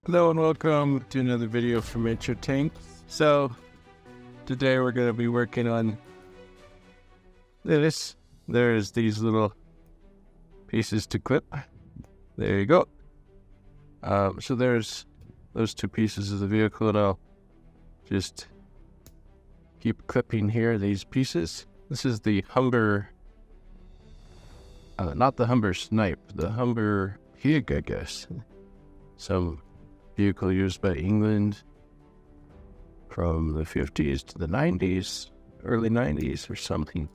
Hello and welcome to another video from Intro Tank. So today we're going to be working on this. There's these little pieces to clip. There you go. So there's those two pieces of the vehicle, and I'll just keep clipping here these pieces. This is the Humber, not the Humber Snipe, the Humber Pig, I guess. Some vehicle used by England from the 50s to the 90s, early 90s or something.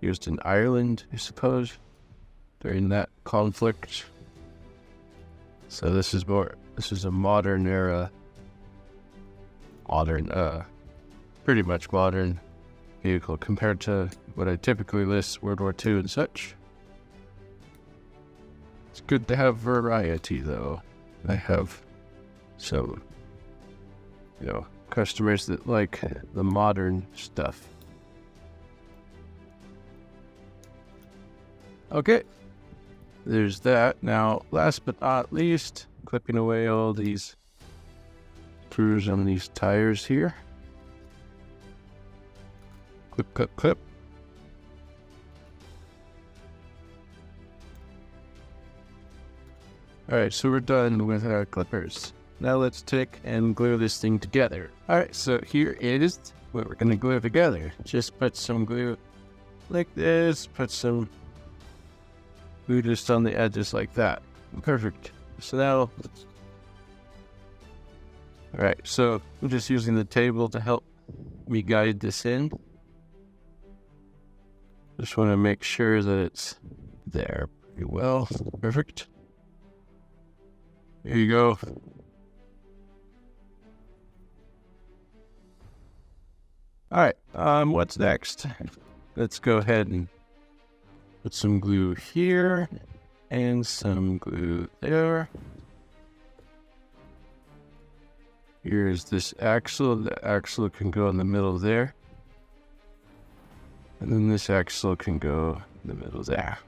Used in Ireland, I suppose, during that conflict. So this is a modern era, pretty much modern vehicle compared to what I typically list, World War II and such. It's good to have variety though. I have some, customers that like the modern stuff. Okay, there's that. Now, last but not least, clipping away all these screws on these tires here. Clip, clip, clip. Alright, so we're done with our clippers. Now let's take and glue this thing together. Alright, so here is what we're going to glue together. Just put some glue like this, put some glue just on the edges like that. Perfect. So now, alright, so I'm just using the table to help me guide this in. Just want to make sure that it's there pretty well. Perfect. Here you go. Alright, what's next? Let's go ahead and put some glue here and some glue there. Here's this axle. The axle can go in the middle there. And then this axle can go in the middle there.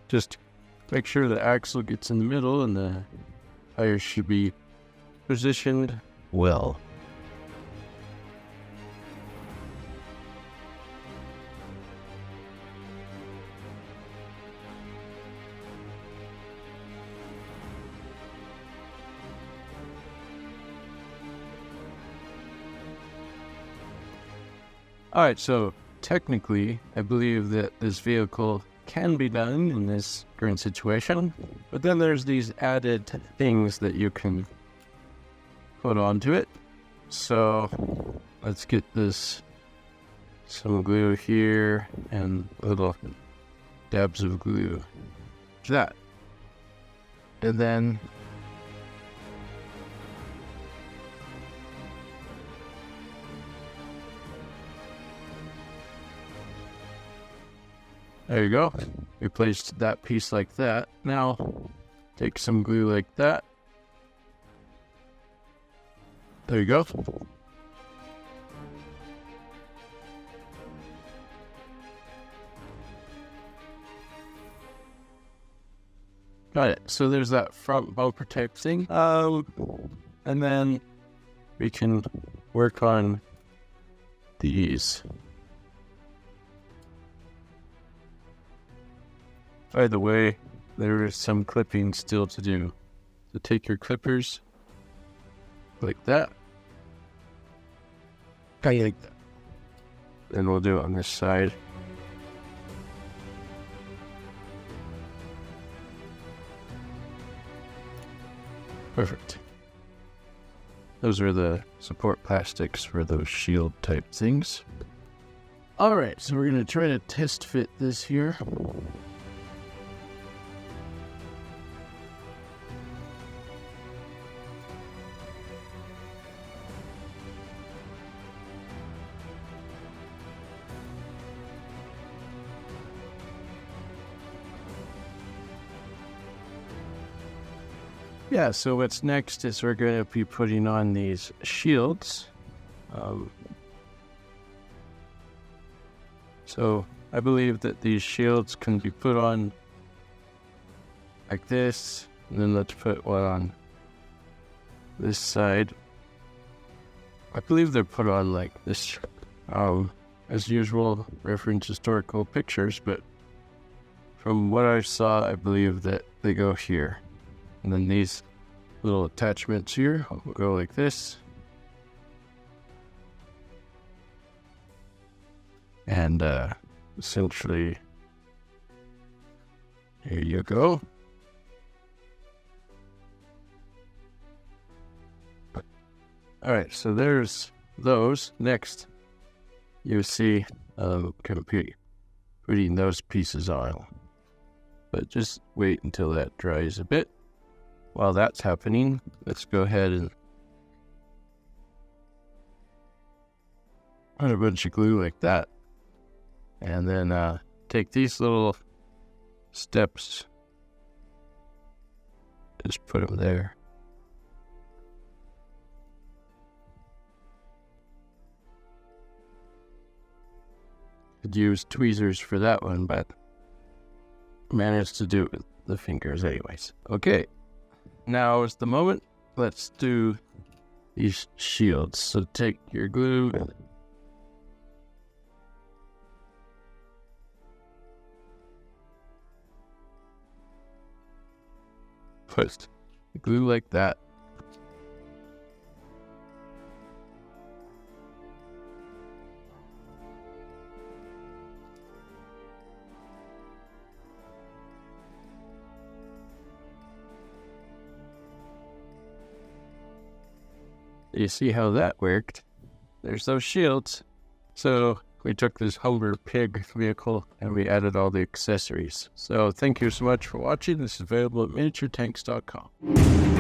Just make sure the axle gets in the middle and the tires should be positioned well. Alright, so technically, I believe that this vehicle can be done in this current situation, but then there's these added things that you can put onto it. So let's get some glue here and little dabs of glue. That. And then there you go. We placed that piece like that. Now, take some glue like that. There you go. Got it. So there's that front bumper type thing. And then we can work on these. By the way, there is some clipping still to do. So take your clippers like that. Kind of like that. Then we'll do it on this side. Perfect. Those are the support plastics for those shield type things. Alright, so we're going to try to test fit this here. Yeah, so what's next is we're going to be putting on these shields. So I believe that these shields can be put on like this, and then let's put one on this side. I believe they're put on like this, as usual, reference historical pictures, but from what I saw, I believe that they go here. And then these little attachments here will go like this. And essentially, here you go. All right, so there's those. Next, you see putting those pieces on. But just wait until that dries a bit. While that's happening, let's go ahead and put a bunch of glue like that. And then take these little steps, just put them there. Could use tweezers for that one, but managed to do it with the fingers anyways. Okay, now is the moment. Let's do these shields. So take your glue, put the glue like that. You see how that worked? There's those shields. So we took this Humber pig vehicle and we added all the accessories. So thank you so much for watching. This is available at miniaturetanks.com.